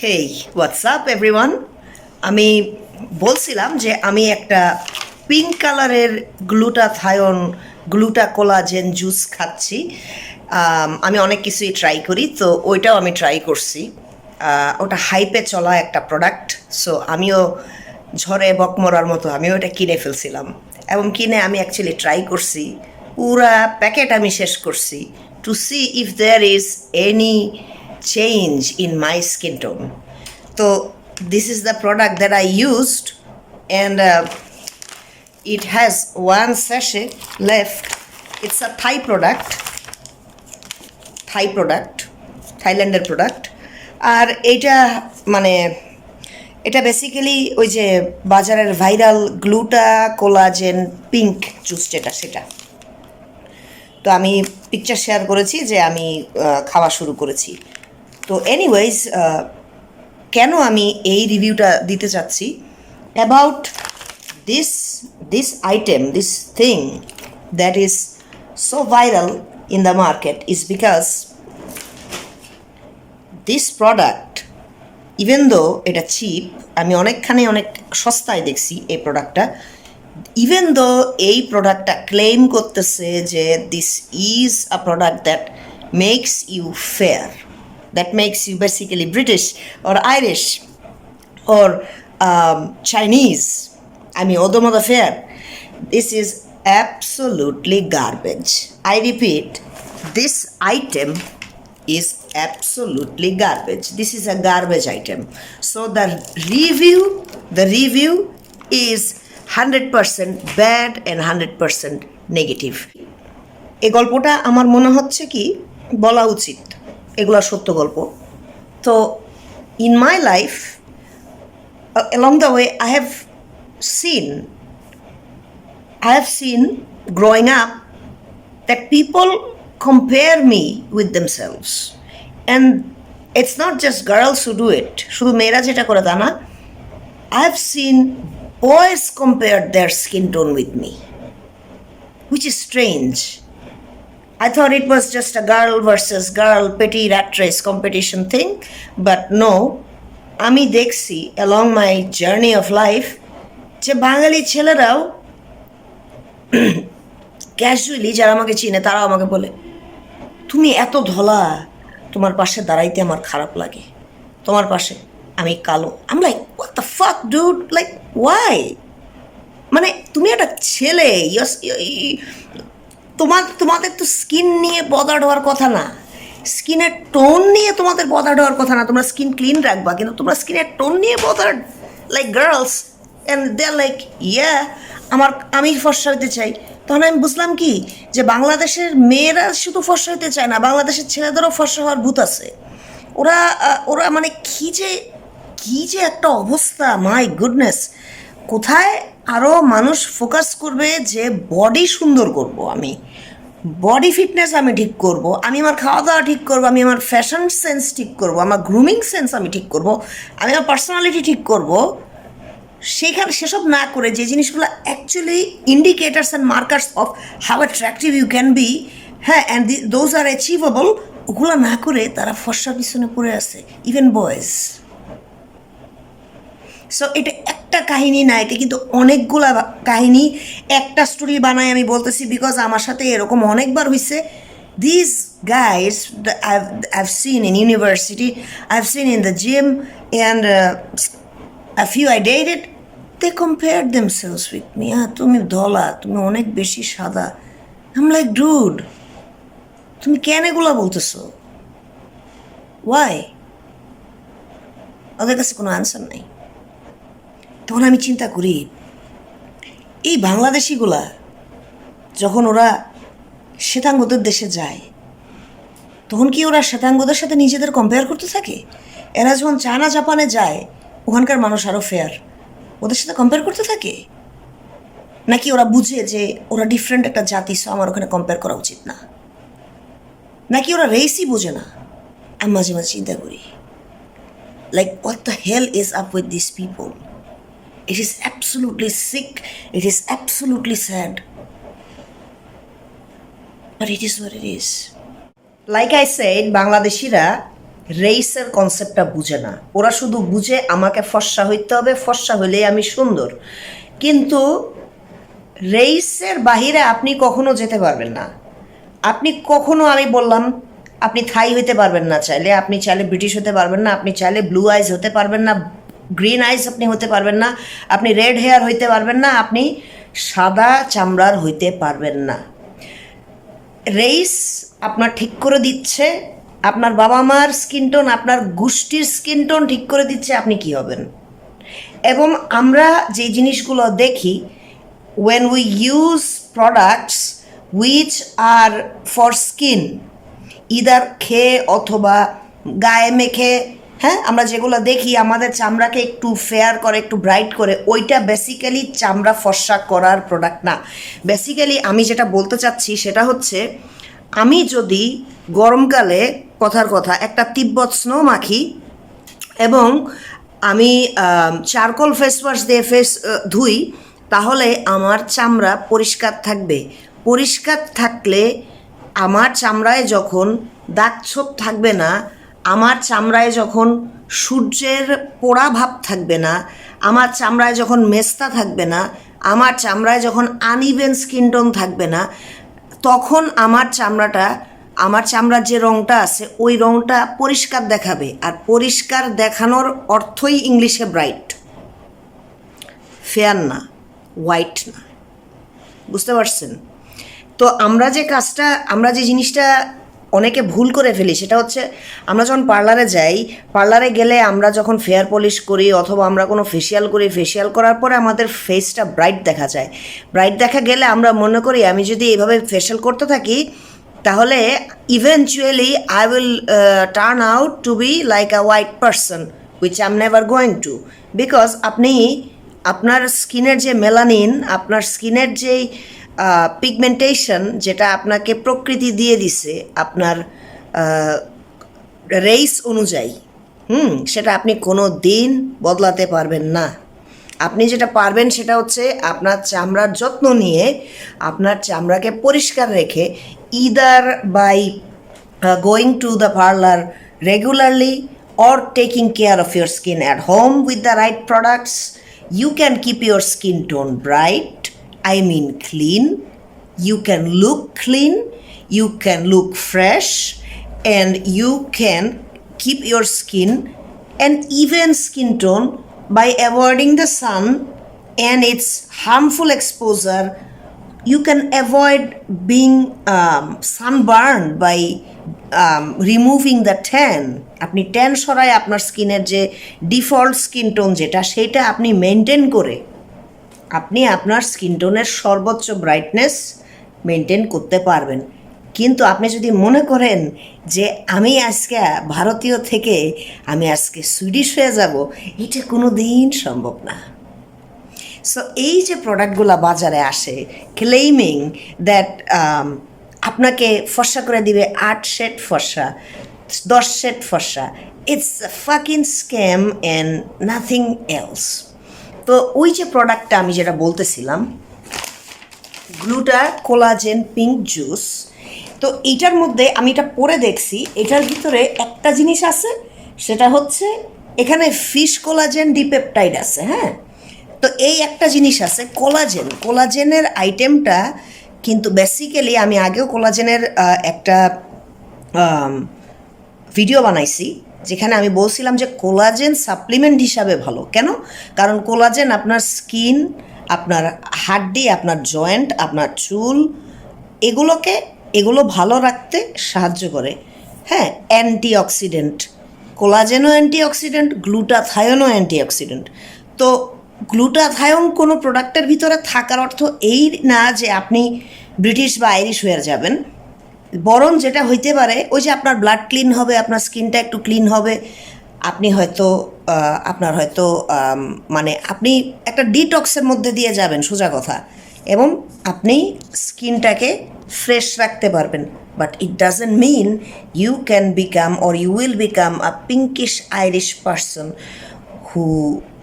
হেই WhatsApp everyone. আমি বলছিলাম যে আমি একটা পিঙ্ক কালারের গ্লুটাথায়ন কোলাজেন জুস খাচ্ছি। আমি অনেক কিছুই ট্রাই করি, তো ওইটাও আমি ট্রাই করছি। ওটা হাইপে চলা একটা প্রোডাক্ট, সো আমিও ঝড়ে বকমরার মতো আমিও এটা কিনে ফেলছিলাম, এবং কিনে আমি অ্যাকচুয়ালি ট্রাই করছি। পুরা প্যাকেট আমি শেষ করছি to see if there is any change in my skin tone. So this is the product that I used, and it has one sachet left. It's a Thailander product. আর এইটা মানে এটা basically ওই যে বাজারের viral collagen pink juice যেটা, সেটা তো আমি পিকচার শেয়ার করেছি যে আমি খাওয়া শুরু করেছি। তো এনিওয়েজ, কেন আমি এই রিভিউটা দিতে চাচ্ছি about this item, this thing that is so viral in the market is because this product, even though এটা চিপ, আমি অনেক সস্তায় দেখছি এই প্রোডাক্টটা, ইভেন দো এই প্রোডাক্টটা ক্লেম করতেছে যে this is a product that makes you fair, that makes you basically British or Irish or Chinese. I mean, odomoda fair. This is absolutely garbage. I repeat, this item is absolutely garbage. This is a garbage item. So the review is 100% bad and 100% negative. এই গল্পটা আমার মনে হচ্ছে কি বলা উচিত, এগুলো সত্য গল্প। তো in my life along the way I have seen growing up that people compare me with themselves, and it's not just girls who do it, শুধু মেয়েরা যেটা করে তা না, I have seen boys compare their skin tone with me, which is strange. I thought it was just a girl versus girl petty rat race competition thing, but no, আমি দেখছি along my journey of life যে বাঙালি ছেলেরাও casually, যারা আমাকে চিনে তারাও আমাকে বলে, তুমি এত ধলা, তোমার পাশে দাঁড়াইতে আমার খারাপ লাগে, তোমার পাশে আমি কালো। I'm like, what the fuck dude, like why? মানে তুমি একটা ছেলে, তোমাদের তো স্কিন নিয়ে বদার্ড হওয়ার কথা না, স্কিনের টোন নিয়ে তোমাদের বদার্ড হওয়ার কথা না। তোমরা স্কিন ক্লিন রাখবা, কিন্তু তোমরা স্কিনের টোন নিয়ে bothered, like girls, and they are like আমি ফর্সা হইতে চাই। তখন আমি বুঝলাম কি, যে বাংলাদেশের মেয়েরা শুধু ফর্সা হইতে চায় না, বাংলাদেশের ছেলেদেরও ফর্সা হওয়ার ভূত আছে। ওরা মানে কি যে একটা অবস্থা, মাই গুডনেস। কোথায় আরও মানুষ ফোকাস করবে যে বডি সুন্দর করব, আমি বডি ফিটনেস আমি ঠিক করব, আমি আমার খাওয়া দাওয়া ঠিক করব, আমি আমার ফ্যাশন সেন্স ঠিক করব, আমার গ্রুমিং সেন্স আমি ঠিক করব, আমি আমার পার্সোনালিটি ঠিক করব, সেসব না করে যে জিনিসগুলো actually indicators and markers of how attractive you can be, হ্যাঁ, অ্যান্ড দোজ আর অ্যাচিভেবল, ওগুলো না করে তারা ফর্সার পিছনে পড়ে আছে, ইভেন বয়েজ। সো এটা একটা কাহিনী না, এটা কিন্তু অনেকগুলা কাহিনী, একটা স্টোরি বানাই আমি বলতেছি, বিকজ আমার সাথে এরকম অনেকবার হয়েছে। This guys I've seen in university, I've seen in the gym, and a few I dated, they compared themselves with me. তুমি ধলা, তুমি অনেক বেশি সাদা। I'm like, dude, তুমি কেন এগুলা বলতেছো? Why? ওদের কাছে কোনো আনসার নাই। তখন আমি চিন্তা করি, এই বাংলাদেশিগুলা যখন ওরা শ্বেতাঙ্গদের দেশে যায়, তখন কি ওরা শ্বেতাঙ্গদের সাথে নিজেদের কম্পেয়ার করতে থাকে? এরা যখন চায়না জাপানে যায়, ওখানকার মানুষ আরও ফেয়ার, ওদের সাথে কম্পেয়ার করতে থাকে? নাকি ওরা বুঝে যে ওরা ডিফারেন্ট একটা জাতি, সো আমার ওখানে কম্পেয়ার করা উচিত না? নাকি ওরা রেসই বোঝে না? আমি মাঝে মাঝে চিন্তা করি, like what the hell is up with this people? It is absolutely sick. It is absolutely sad. But it is what it is. Like I said, বাংলাদেশিরা রেইসের কনসেপ্টটা বুঝে না। ওরা শুধু বুঝে আমাকে ফর্সা হইতে হবে, ফর্সা হলেই আমি সুন্দর। কিন্তু রেইসের বাহিরে আপনি কখনো যেতে পারবেন না। আপনি কখনো, আমি বললাম, আপনি থাই হইতে পারবেন না চাইলে, আপনি চাইলে ব্রিটিশ হতে পারবেন না, আপনি চাইলে ব্লু আইজ হতে পারবেন না, গ্রিন আইজ আপনি হতে পারবেন না, আপনি রেড হেয়ার হইতে পারবেন না, আপনি সাদা চামড়ার হইতে পারবেন না। রেইস আপনার ঠিক করে দিচ্ছে, আপনার বাবা মার স্কিন টোন, আপনার গোষ্ঠীর স্কিন টোন ঠিক করে দিচ্ছে আপনি কি হবেন। এবং আমরা যে জিনিসগুলো দেখি, when we use products which are for skin, either খেয়ে অথবা গায়ে মেখে, হ্যাঁ, আমরা যেগুলো দেখি আমাদের চামড়াকে একটু ফেয়ার করে, একটু ব্রাইট করে, ওইটা বেসিক্যালি চামড়া ফর্সা করার প্রোডাক্ট না। বেসিক্যালি আমি যেটা বলতে চাচ্ছি সেটা হচ্ছে, আমি যদি গরমকালে, কথার কথা, একটা তিব্বত স্নো মাখি এবং আমি চারকোল ফেস ওয়াশ দিয়ে ফেস ধুই, তাহলে আমার চামড়া পরিষ্কার থাকবে। পরিষ্কার থাকলে আমার চামড়ায় যখন দাগ ছোপ থাকবে না, আমার চামড়ায় যখন সূর্যের পোড়া ভাব থাকবে না, আমার চামড়ায় যখন মেস্তা থাকবে না, আমার চামড়ায় যখন আনইভেন স্কিন টোন থাকবে না, তখন আমার চামড়ার যে রঙটা আছে ওই রঙটা পরিষ্কার দেখাবে। আর পরিষ্কার দেখানোর অর্থই ইংলিশে ব্রাইট, ফেয়ার না, হোয়াইট না। বুঝতে পারছেন? তো আমরা যে জিনিসটা অনেকে ভুল করে ফেলি সেটা হচ্ছে, আমরা যখন পার্লারে যাই, পার্লারে গেলে আমরা যখন ফেয়ার পলিশ করি অথবা আমরা কোনো ফেসিয়াল করি, ফেসিয়াল করার পরে আমাদের ফেসটা ব্রাইট দেখা যায়। ব্রাইট দেখা গেলে আমরা মনে করি আমি যদি এইভাবে ফেসিয়াল করতে থাকি তাহলে eventually I will turn out to be like a white person, which I am never going to. Because আপনি আপনার স্কিনের যে মেলানিন, আপনার স্কিনের যেই পিগমেন্টেশন, যেটা আপনাকে প্রকৃতি দিয়ে দিছে আপনার রেইস অনুযায়ী, সেটা আপনি কোনো দিন বদলাতে পারবেন না। আপনি যেটা পারবেন সেটা হচ্ছে আপনার চামড়ার যত্ন নিয়ে, আপনার চামড়াকে পরিষ্কার রেখে, either by going to the parlour regularly or taking care of your skin at home with the right products, you can keep your skin tone bright, I mean clean. You can look clean, you can look fresh, and you can keep your skin an even skin tone by avoiding the sun and its harmful exposure. You can avoid being sunburned by removing the tan. আপনি tan সরায় আপনার স্কিনের যে default skin tone যেটা, সেটা আপনি maintain করে আপনি আপনার স্কিন টোনের সর্বোচ্চ ব্রাইটনেস মেনটেন করতে পারবেন। কিন্তু আপনি যদি মনে করেন যে আমি আজকে ভারতীয় থেকে আমি আজকে সুইডিশ হয়ে যাব, এটা কোনো দিন সম্ভব না। সো এই যে প্রোডাক্টগুলো বাজারে আসে ক্লেইমিং দ্যাট আপনাকে ফর্সা করে দিবে 8 শেড ফর্সা, 10 শেড ফর্সা, it's a fucking scam and nothing else. তো ওই যে প্রোডাক্টটা আমি যেটা বলতেছিলাম, গ্লুটা কোলাজেন পিঙ্ক জুস, তো এইটার মধ্যে আমি এটা পরে দেখছি, এটার ভিতরে একটা জিনিস আছে, সেটা হচ্ছে এখানে ফিশ কোলাজেন ডিপেপটাইড আছে। হ্যাঁ, তো এই একটা জিনিস আছে কোলাজেনের আইটেমটা, কিন্তু বেসিক্যালি আমি আগেও কোলাজেনের একটা ভিডিও বানাইছি যেখানে আমি বলছিলাম যে কোলাজেন সাপ্লিমেন্ট হিসাবে ভালো। কেন? কারণ কোলাজেন আপনার স্কিন, আপনার হাড্ডি, আপনার জয়েন্ট, আপনার চুল, এগুলো ভালো রাখতে সাহায্য করে। হ্যাঁ, অ্যান্টিঅক্সিডেন্ট, কোলাজেনও অ্যান্টিঅক্সিডেন্ট, গ্লুটাথায়নও অ্যান্টিঅক্সিডেন্ট। তো গ্লুটাথায়ন কোনো প্রোডাক্টের ভিতরে থাকার অর্থ এই না যে আপনি ব্রিটিশ বা আইরিশ হয়ে যাবেন, বরং যেটা হইতে পারে ওই যে আপনার ব্লাড ক্লিন হবে, আপনার স্কিনটা একটু ক্লিন হবে, আপনি হয়তো আপনার হয়তো মানে আপনি একটা ডিটক্সের মধ্যে দিয়ে যাবেন, সোজা কথা, এবং আপনি স্কিনটাকে ফ্রেশ রাখতে পারবেন। But it doesn't mean you can become or you will become a pinkish Irish person who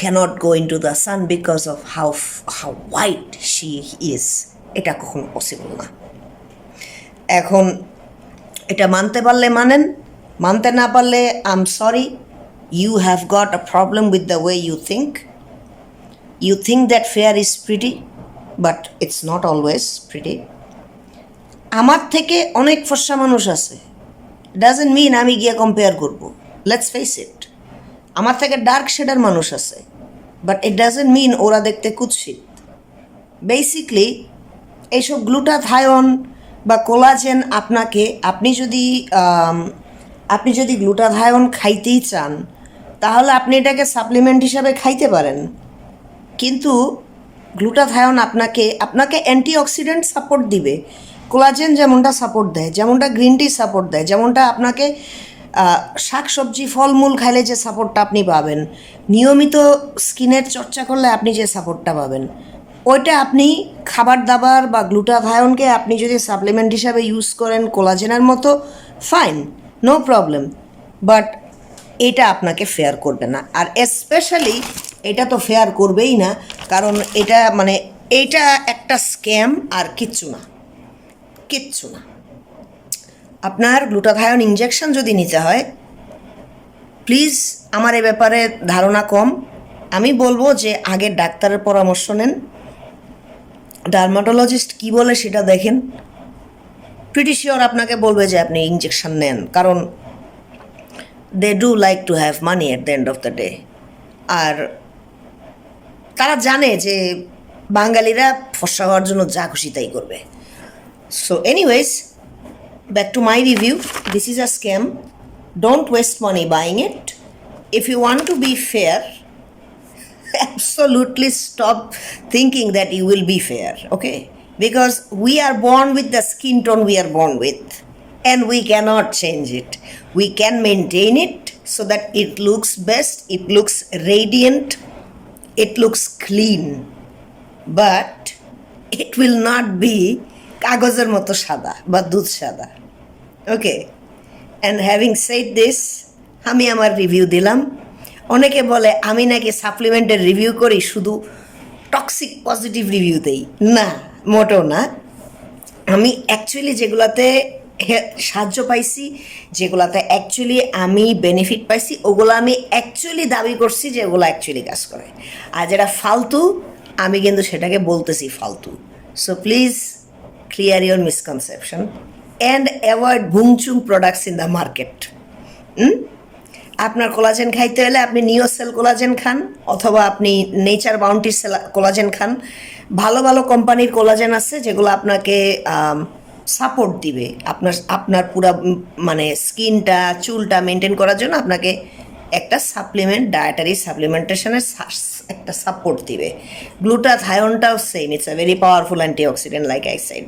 cannot go into the sun because of how white she is. এটা কখনো পসিবল না। এখন এটা মানতে পারলে মানেন, মানতে না পারলে I am sorry, you have got a problem with the way you think. You think that fair is pretty, but it's not always pretty. আমার থেকে অনেক ফর্সা মানুষ আছে, ডাজেন্ট মিন আমি গিয়ে কম্পেয়ার করবো। Let's face it. আমার থেকে ডার্ক শেডের মানুষ আছে, বাট ইট ডাজেন্ট মিন ওরা দেখতে কুৎসিত। বেসিকলি এইসব গ্লুটাথায়ন বা কোলাজেন আপনি যদি গ্লুটাথায়ন খাইতেই চান, তাহলে আপনি এটাকে সাপ্লিমেন্ট হিসাবে খাইতে পারেন, কিন্তু গ্লুটাথায়ন আপনাকে অ্যান্টিঅক্সিডেন্ট সাপোর্ট দিবে। কোলাজেন যেমনটা সাপোর্ট দেয়, যেমনটা গ্রিন টি সাপোর্ট দেয়, যেমনটা আপনাকে শাকসবজি ফলমূল খাইলে যে সাপোর্টটা আপনি পাবেন, নিয়মিত স্কিনের চর্চা করলে আপনি যে সাপোর্টটা পাবেন, ওইটা আপনি খাবার দাবার বা গ্লুটাথায়নকে আপনি যদি সাপ্লিমেন্ট হিসাবে ইউজ করেন কোলাজেনের মতো, ফাইন, নো প্রবলেম। বাট এটা আপনাকে ফেয়ার করবে না, আর স্পেশালি এটা তো ফেয়ার করবেই না, কারণ এটা একটা স্ক্যাম আর কিচ্ছু না। আপনার গ্লুটাথায়ন ইনজেকশন যদি নিতে হয়, প্লিজ, আমার এ ব্যাপারে ধারণা কম, আমি বলবো যে আগে ডাক্তারের পরামর্শ নেন, ডার্মাটোলজিস্ট কী বলে সেটা দেখেন। প্রিটি শিওর আপনাকে বলবে যে আপনি ইনজেকশন নেন, কারণ they do like to have money at the end of the day. আর তারা জানে যে বাঙালিরা ফর্সা হওয়ার জন্য যা খুশি তাই করবে। So anyways, back to my review. This is a scam. Don't waste money buying it. If you want to be fair, absolutely stop thinking that you will be fair, okay? Because we are born with the skin tone we are born with, and we cannot change it. We can maintain it so that it looks best, it looks radiant, it looks clean, but it will not be কাগজের মতো সাদা বা দুধ সাদা, ওকে? And having said this, আমি আমার review দিলাম। অনেকে বলে আমি নাকি সাপ্লিমেন্টের রিভিউ করি, শুধু টক্সিক পজিটিভ রিভিউ দেই। না, মোটেও না। আমি অ্যাকচুয়ালি যেগুলাতে সাহায্য পাইছি, যেগুলাতে অ্যাকচুয়ালি আমি বেনিফিট পাইছি, ওগুলো আমি অ্যাকচুয়ালি দাবি করছি যে ওগুলো অ্যাকচুয়ালি কাজ করে। আর যেটা ফালতু, আমি কিন্তু সেটাকে বলতেছি ফালতু। So please clear your misconception and avoid bungchung products in the market. আপনার কোলাজেন খাইতে হলে আপনি নিওসেল কোলাজেন খান, অথবা আপনি নেচার বাউন্টি কোলাজেন খান। ভালো ভালো কোম্পানির কোলাজেন আছে যেগুলো আপনাকে সাপোর্ট দিবে আপনার পুরা স্কিনটা, চুলটা মেনটেন করার জন্য আপনাকে একটা সাপ্লিমেন্ট, ডায়েটারি সাপ্লিমেন্টেশনের একটা সাপোর্ট দিবে। গ্লুটাথায়নটাও same, it's a very powerful antioxidant like I shed.